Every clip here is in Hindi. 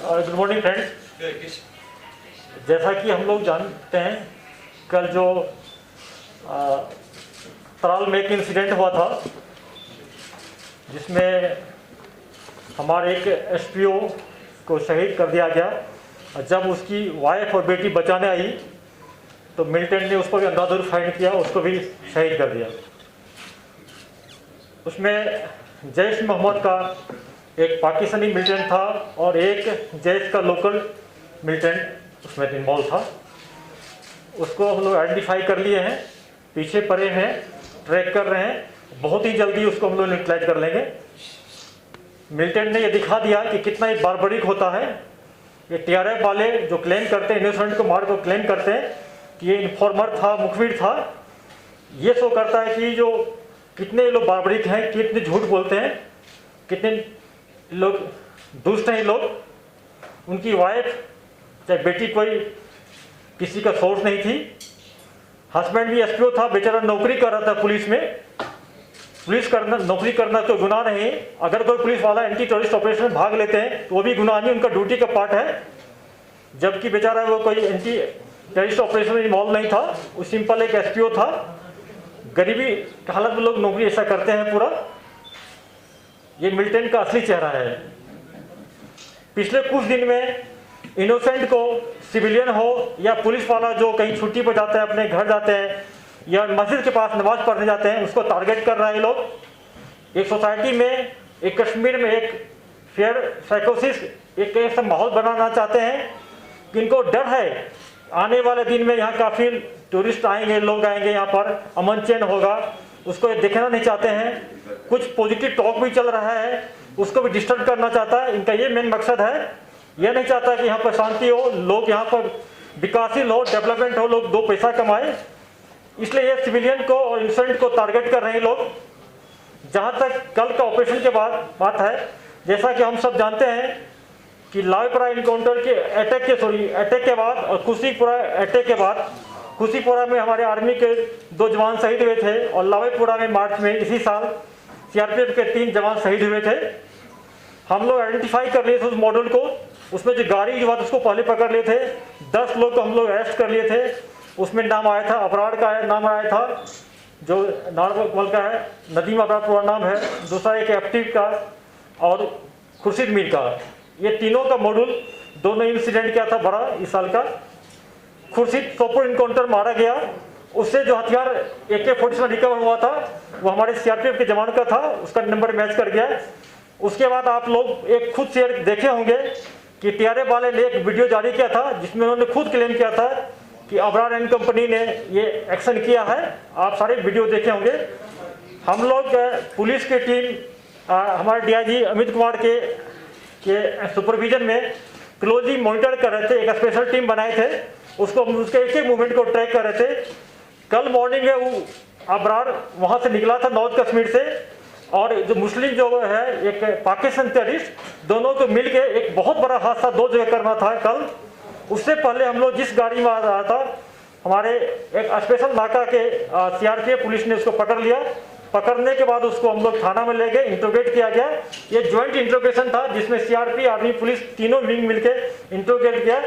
Good morning friends. जैसा कि हम लोग जानते हैं, कल जो तराल में एक इंसिडेंट हुआ था जिसमें हमारे एक एसपीओ को शहीद कर दिया गया। जब उसकी वाइफ और बेटी बचाने आई तो मिलिटेंट ने उस पर भी अंधाधुंध फायर किया, उसको भी शहीद कर दिया। उसमें जैश मोहम्मद का एक पाकिस्तानी मिलिटेंट था और एक जैश का लोकल मिलिटेंट उसमें इन्वॉल्व था। उसको हम लोग आइडेंटिफाई कर लिए हैं, पीछे पड़े हैं, ट्रैक कर रहे हैं। बहुत ही जल्दी उसको हम लोग न्यूट्रलाइज कर लेंगे। मिलिटेंट ने ये दिखा दिया कि कितना ही बारबरिक होता है। ये टीआरएफ वाले जो क्लेम करते हैं, इनोसेंट को मार को क्लेम करते हैं कि ये इन्फॉर्मर था, मुखबिर था, ये शो करता है कि जो कितने लोग बारबरिक हैं, कितने झूठ बोलते हैं, कितने लोग दुष्ट हैं। लोग, उनकी वाइफ चाहे बेटी कोई किसी का सोर्स नहीं थी। हस्बैंड भी एसपीओ था, बेचारा नौकरी कर रहा था पुलिस में। नौकरी करना कोई गुनाह नहीं। अगर कोई पुलिस वाला एंटी टेररिस्ट ऑपरेशन में भाग लेते हैं तो वो भी गुनाह नहीं, उनका ड्यूटी का पार्ट है। जबकि बेचारा वो कोई एंटी टेररिस्ट ऑपरेशन में इन्वॉल्व नहीं था, वो सिंपल एक एसपीओ था। गरीबी की हालत में लोग नौकरी ऐसा करते हैं पूरा। ये मिलिटेंट का असली चेहरा है। पिछले कुछ दिन में इनोसेंट को, सिविलियन हो या पुलिस वाला जो कहीं छुट्टी पर जाते हैं, अपने घर जाते हैं या मस्जिद के पास नमाज पढ़ने जाते हैं, उसको टारगेट कर रहे हैं लोग। एक सोसाइटी में, एक कश्मीर में एक फेयर साइकोसिस, एक ऐसा माहौल बनाना चाहते हैं कि इनको डर है आने वाले दिन में यहाँ काफ़ी टूरिस्ट आएंगे, लोग आएंगे, यहाँ पर अमन चैन होगा, उसको देखना नहीं चाहते हैं। कुछ पॉजिटिव टॉक भी चल रहा है, उसको भी डिस्टर्ब करना चाहता है। इनका ये मेन मकसद है। यह नहीं चाहता कि यहाँ पर शांति हो, लोग यहाँ पर विकासशील हो, डेवलपमेंट हो, लोग दो पैसा कमाए। इसलिए ये सिविलियन को और इनोसेंट को टारगेट कर रहे हैं लोग। जहाँ तक कल का ऑपरेशन के बाद बात है, जैसा कि हम सब जानते हैं कि लावेपुरा इनकाउंटर के अटैक के बाद और खुशीपुरा अटैक के बाद, खुशीपुरा में हमारे आर्मी के 2 जवान शहीद हुए थे और लावेपुरा में मार्च में इसी साल सीआरपीएफ के 3 जवान शहीद हुए थे। हम लोग आइडेंटिफाई कर लिए थे उस मॉडल को। उसमें जो गाड़ी जो बात उसको पहले पकड़ लिए थे। 10 लोग को हम लोग अरेस्ट कर लिए थे। उसमें नाम आया था, अबरार का नाम आया था, जो नारवल का है, नदीम अबरार पूरा नाम है, दूसरा एक एफटी का और खुर्शीद मीर का। ये तीनों का मॉडल, दोनों इंसिडेंट क्या था बड़ा इस साल का। खुर्शीद सोपोर इनकाउंटर मारा गया, उससे जो हथियार AK-47 रिकवर हुआ था वो हमारे सीआरपीएफ के जवान का था, उसका नंबर मैच कर गया। उसके बाद आप लोग एक खुद शेयर देखे होंगे कि टीआरएफ वाले ने एक वीडियो जारी किया था जिसमें उन्होंने खुद क्लेम किया था कि अबरार एंड कंपनी ने ये एक्शन किया है। आप सारे वीडियो देखे होंगे। हम लोग पुलिस की टीम हमारे डीआईजी अमित कुमार के सुपरविजन में क्लोजली मॉनिटर कर रहे थे। एक स्पेशल टीम बनाए थे, उसके एक मूवमेंट को ट्रैक कर रहे थे। कल मॉर्निंग में वो अबरार वहाँ से निकला था नॉर्थ कश्मीर से, और जो मुस्लिम जो है एक पाकिस्तान टेररिस्ट, दोनों को मिल के एक बहुत बड़ा हादसा 2 जगह करना था कल। उससे पहले हम लोग जिस गाड़ी में आ रहा था, हमारे एक स्पेशल नाका के सीआरपीएफ पुलिस ने उसको पकड़ लिया। पकड़ने के बाद उसको हम लोग थाना में ले गए, इंट्रोगेट किया गया। ये ज्वाइंट इंट्रोगेशन था जिसमें सीआरपी, आर्मी, पुलिस तीनों विंग मिलके इंट्रोगेट किया।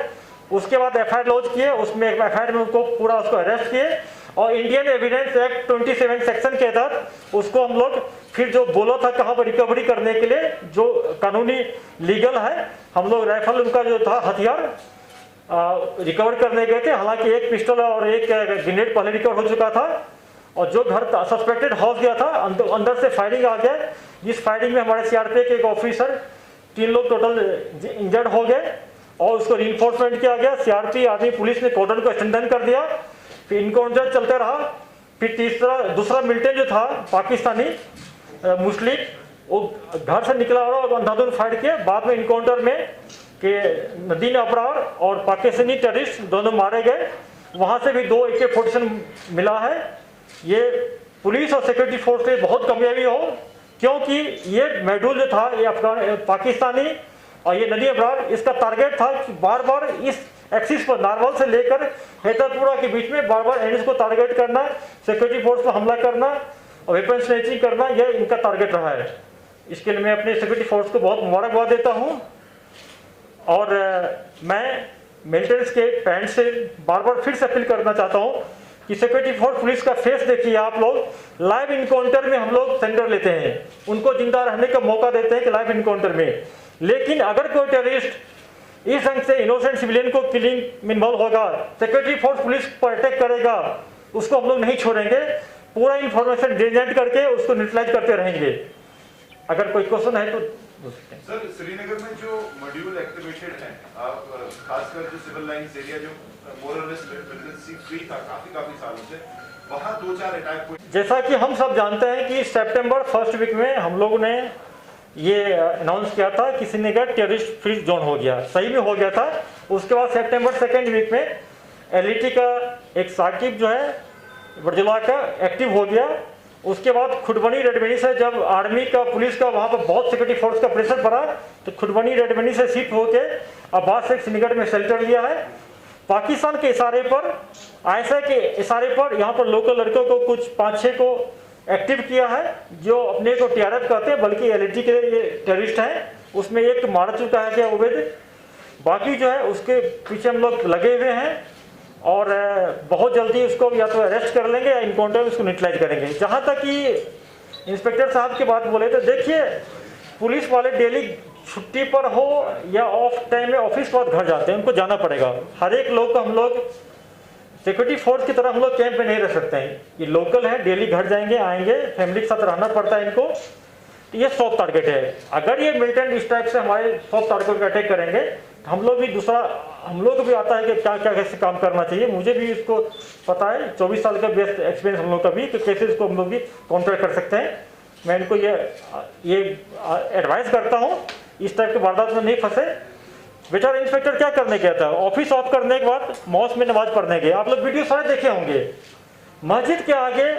उसके बाद एफआईआर लॉन्च किए, उसमें एफआईआर में उनको पूरा उसको अरेस्ट किए और इंडियन एविडेंस एक्ट 27 सेक्शन के तहत उसको हम लोग फिर जो बोला था कहाँ पर रिकवरी करने के लिए जो कानूनी लीगल है, हम लोग राइफल उनका जो था हथियार रिकवर करने गए थे। हालांकि एक पिस्टल और एक ग्रेनेड पहले रिकवर हो चुका था और जो घर सस्पेक्टेड हाउस गया था अंदर से फायरिंग आ गया। इस फायरिंग में हमारे सीआरपीएफ के एक ऑफिसर, 3 लोग टोटल इंजर्ड हो गए और उसको रीइंफोर्समेंट किया गया। सीआरपी, आर्मी, पुलिस ने कॉर्डन को स्ट्रेंथन कर दिया। फिर इनकाउंटर चलते रहा। फिर दूसरा मिलिटेंट जो था पाकिस्तानी मुस्लिम, वो घर से निकला और अंधाधुंध फाइट किया। बाद में इनकाउंटर में कि नदीम अबरार और पाकिस्तानी टेररिस्ट दोनों मारे गए। वहाँ से भी 2 AK-47 मिला है। ये पुलिस और सिक्योरिटी फोर्स के बहुत कामयाबी हो, क्योंकि ये मॉड्यूल जो था ये पाकिस्तानी और ये नदीम अबरार, इसका टारगेट था कि बार बार इस एक्सिस पर नारवल से लेकर हैदरपुरा के बीच में बार बार एनिस को टारगेट करना, सिक्योरिटी फोर्स पर हमला करना और वेपन स्नैचिंग करना, यह इनका टारगेट रहा है। इसके लिए मैं अपने सिक्योरिटी फोर्स को बहुत मुबारकबाद देता हूँ। और मैं मेंटेनेंस के पैंट से बार बार फिर से अपील करना चाहता हूँ कि सिक्योरिटी फोर्स पुलिस का फेस देखिए आप लोग। लाइव इनकाउंटर में हम लोग सेंटर लेते हैं, उनको जिंदा रहने का मौका देते हैं कि लाइव इनकाउंटर में, लेकिन अगर कोई टेररिस्ट इस ढंग से इनोसेंट सिविलियन को किलिंग में इन्वॉल्व होगा, सिक्योरिटी फोर्स पुलिस पर अटैक करेगा, उसको हम लोग नहीं छोड़ेंगे। पूरा इंफॉर्मेशन जेनरेट करके उसको न्यूट्रलाइज करते रहेंगे। अगर कोई क्वेश्चन है तो सर, श्रीनगर में जो मॉड्यूल एक्टिवेटेड हैं, आप खासकर जो सिविल लाइंस एरिया जो मोर और लेस मिलिटेंसी फ्री था काफी सालों से, वहां 2-4 अटैक हुए। जैसा कि हम सब जानते हैं कि सितंबर फर्स्ट वीक में हम लोगों ने ये अनाउंस किया था कि श्रीनगर टेररिस्ट फ्री जोन हो गया, सही में हो गया था। उसके बाद सितंबर सेकेंड वीक में एलईटी का एक साकिब जो है बरजुला का एक्टिव हो गया। उसके बाद खुडबनी रेडबनी से जब आर्मी का पुलिस का वहाँ पर बहुत सिक्योरिटी फोर्स का प्रेशर पड़ा तो खुडबनी रेडबनी से शिफ्ट होके अब्बास से श्रीनगर में शेल्टर लिया है। पाकिस्तान के इशारे पर, आईएसआई के इशारे पर यहाँ पर लोकल लड़कों को कुछ 5-6 को एक्टिव किया है, जो अपने को टीआरएफ कहते हैं, बल्कि एलईटी के ये टेररिस्ट हैं। उसमें एक मार चुका है क्या उबैद, बाकी जो है उसके पीछे हम लोग लगे हुए हैं और बहुत जल्दी उसको या तो अरेस्ट कर लेंगे या इनकाउंटर में उसको न्यूट्रलाइज करेंगे। जहाँ तक कि इंस्पेक्टर साहब की बात बोले तो देखिए, पुलिस वाले डेली छुट्टी पर हो या ऑफ टाइम में ऑफिस के बाद घर जाते हैं, उनको जाना पड़ेगा। हर एक लोग को हम लोग सिक्योरिटी फोर्स की तरह हम लोग कैंप में नहीं रह सकते हैं। ये लोकल है, डेली घर जाएंगे आएंगे, फैमिली के साथ रहना पड़ता है इनको। तो ये सॉफ्ट टारगेट है। अगर ये मिलिटेंट इस टाइप से हमारे सॉफ्ट टारगेट पर अटैक करेंगे तो हम लोग भी दूसरा, हम लोग को भी आता है कि क्या क्या कैसे काम करना चाहिए। मुझे भी इसको पता है, 24 साल का बेस्ट एक्सपीरियंस हम लोग का भी, कि कैसे इसको हम लोग भी काउंटर कर सकते हैं। मैं इनको ये एडवाइस करता हूँ इस टाइप के वारदात में नहीं फंसे। बेचारा इंस्पेक्टर क्या करने गया था, ऑफिस ऑफ करने के बाद मॉस्क में नमाज पढ़ने गए। आप लोग वीडियो सारे देखे होंगे, मस्जिद के आगे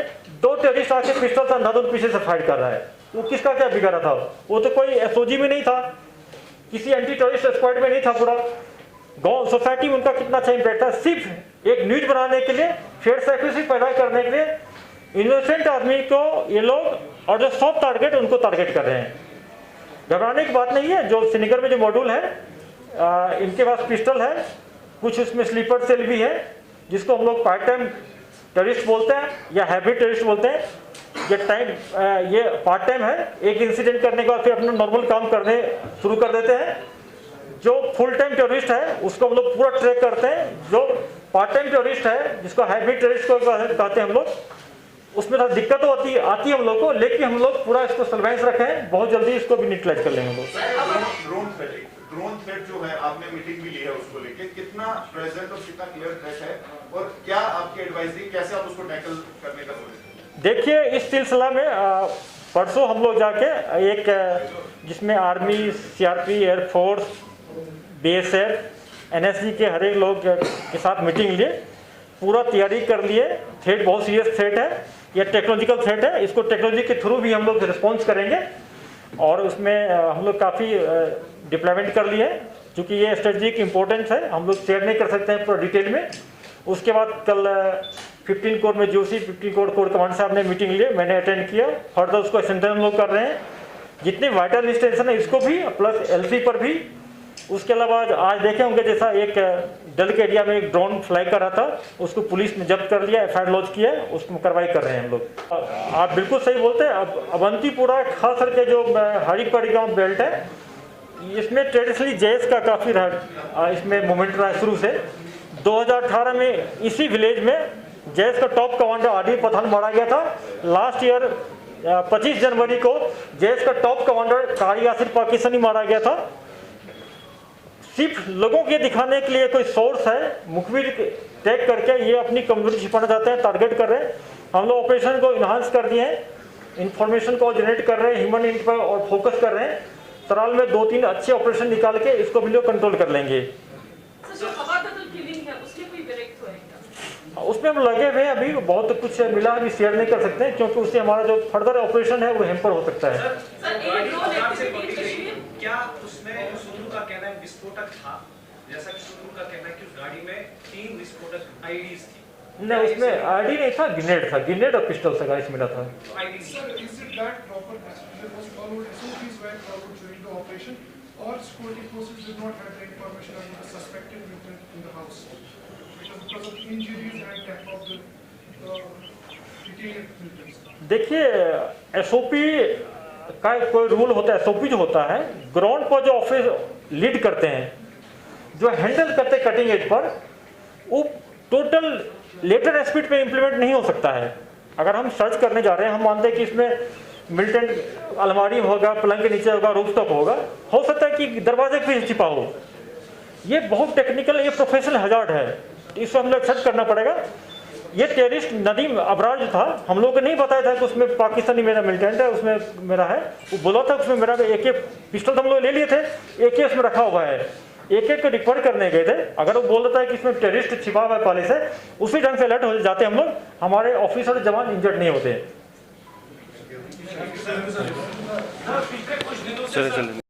2 टेररिस्ट आके पिस्टल से अंधाधुंध पीछे से फाइट कर रहा है। वो किसका क्या बिगाड़ा था? वो तो कोई एसओजी में नहीं था, किसी एंटी टेररिस्ट स्क्वाड में नहीं था। पूरा गांव सोसाइटी में उनका कितना अच्छा इम्पैक्ट था। सिर्फ एक न्यूज बनाने के लिए, फेयर सेक्रेसी पैदा करने के लिए इनोसेंट आदमी को ये लोग और जो सॉफ्ट टारगेट उनको टारगेट कर रहे हैं। घबराने की बात नहीं है। जो श्रीनगर में जो मॉड्यूल है, इनके पास पिस्टल है, कुछ उसमें स्लीपर सेल भी है, जिसको हम लोग पार्ट टाइम टेररिस्ट बोलते हैं या हैवी टेररिस्ट बोलते हैं। ये पार्ट टाइम है, एक इंसिडेंट करने के बाद फिर अपना नॉर्मल काम करने शुरू कर देते हैं। जो फुल टाइम टेररिस्ट है उसको हम लोग पूरा ट्रैक करते हैं। जो पार्ट टाइम टेररिस्ट है, जिसको हैवी टेररिस्ट को कहते हैं हम लोग, उसमें थोड़ा दिक्कत तो आती है हम लोग को, लेकिन हम लोग पूरा इसको सर्वेलेंस रखें, बहुत जल्दी इसको भी न्यूट्रलाइज कर लेंगे हम लोग। ड्रोन थ्रेट जो है, आपने मीटिंग भी ली है उसको लेके, कितना प्रेजेंट और कितना क्लियर थ्रेट है और क्या आपकी एडवाइजरी, कैसे आप उसको टैकल करने का सोचते हैं? देखिए, इस सिलसिला में परसों हम लोग जाके एक, जिसमें army, CRP, air force, BSF, NSG के हर एक लोग के साथ मीटिंग लिए, पूरा तैयारी कर लिए। थ्रेट बहुत सीरियस थ्रेट है, यह टेक्नोलॉजिकल थ्रेट है। इसको टेक्नोलॉजी के थ्रू भी हम लोग रिस्पॉन्स करेंगे और उसमें हम लोग काफ़ी डिप्लॉयमेंट कर लिए, क्योंकि ये स्ट्रेटजिक इंपॉर्टेंस है, हम लोग शेयर नहीं कर सकते हैं पूरा डिटेल में। उसके बाद कल 15 कोर में जोशी 15 कोर कमांड साहब ने मीटिंग लिए, मैंने अटेंड किया। फर्दर उसको स्ट्रेंथन हम लोग कर रहे हैं, जितने वाइटल इंस्टेंशन है इसको भी, प्लस एलसी पर भी। उसके अलावा आज देखे होंगे, जैसा एक डल के एरिया में एक ड्रोन फ्लाई कर रहा था, उसको पुलिस ने जब्त कर लिया, एफआईआर लॉन्च किया, उसको कार्रवाई कर रहे हैं हम लोग। आप बिल्कुल सही बोलते हैं। अब अवंतीपुरा खास करके जो हरिपड़ी गाँव बेल्ट है, इसमें ट्रेडिशनली जेएस का काफ़ी इसमें मूवमेंट रहा है शुरू से। 2018 में इसी विलेज में जेएस का टॉप कमांडर आदिल पठान मारा गया था। लास्ट ईयर 25 जनवरी को जेएस का टॉप कमांडर कारी यासिर पाकिस्तानी मारा गया था। सिर्फ लोगों के दिखाने के लिए कोई सोर्स है, मुखबिर टैग करके ये अपनी कमजोरी छिपाना चाहते हैं, टारगेट कर रहे हैं। हम लोग ऑपरेशन को इन्हांस कर दिए हैं, इंफॉर्मेशन को जनरेट कर रहे हैं, ह्यूमन इंट पर और फोकस कर रहे हैं। तराल में 2-3 अच्छे ऑपरेशन निकाल के इसको भी लोग कंट्रोल कर लेंगे। उसमें हम लगे हुए हैं, अभी बहुत कुछ मिला, अभी शेयर नहीं कर सकते हैं, क्योंकि उससे हमारा जो फर्दर ऑपरेशन है वो हैम्पर हो सकता है। क्या उसमें सुंदू का कहना है विस्फोटक था, जैसा कि सुंदू का कहना है कि उस गाड़ी में 3 विस्फोटक आईडीज थी, नहीं, उसमें आईडी नहीं था, ग्रेनेड और पिस्टल से गाइस मिला था। Sir, is it that proper procedure was followed, SOPs were followed during the operation, or security forces did not have the information about the suspected mutant in the house? Because of injuries and death of the detained mutants. देखिए, एसओपी का कोई रूल होता है, एसओपी जो होता है ग्राउंड पर जो ऑफिस लीड करते हैं, जो हैंडल करते हैं कटिंग एज पर, वो टोटल लेटर स्पीड पे इम्प्लीमेंट नहीं हो सकता है। अगर हम सर्च करने जा रहे हैं, हम मानते हैं कि इसमें मिलिटेंट अलमारी होगा, पलंग के नीचे होगा, रूफटॉप होगा, हो सकता है कि दरवाजे पे छिपा हो। ये बहुत टेक्निकल, ये प्रोफेशनल हजार्ड है, इसको हम लोग एक्सेप्ट करना पड़ेगा। ये टेररिस्ट नदीम अबरार जो था, हम लोगों को नहीं बताया था कि उसमें पाकिस्तानी मेरा मिलिटेंट है, उसमें मेरा है। वो बोला था उसमें मेरा एक पिस्टल हम लोग ले लिए थे, एक उसमें रखा हुआ है, एक को रिकवर करने गए थे। अगर वो बोल देता है कि इसमें टेररिस्ट छिपा हुआ है पहले से, उसी ढंग से अलर्ट हो जाते हम लोग, हमारे ऑफिसर जवान इंजर्ड नहीं होते। पिछले कुछ दिनों से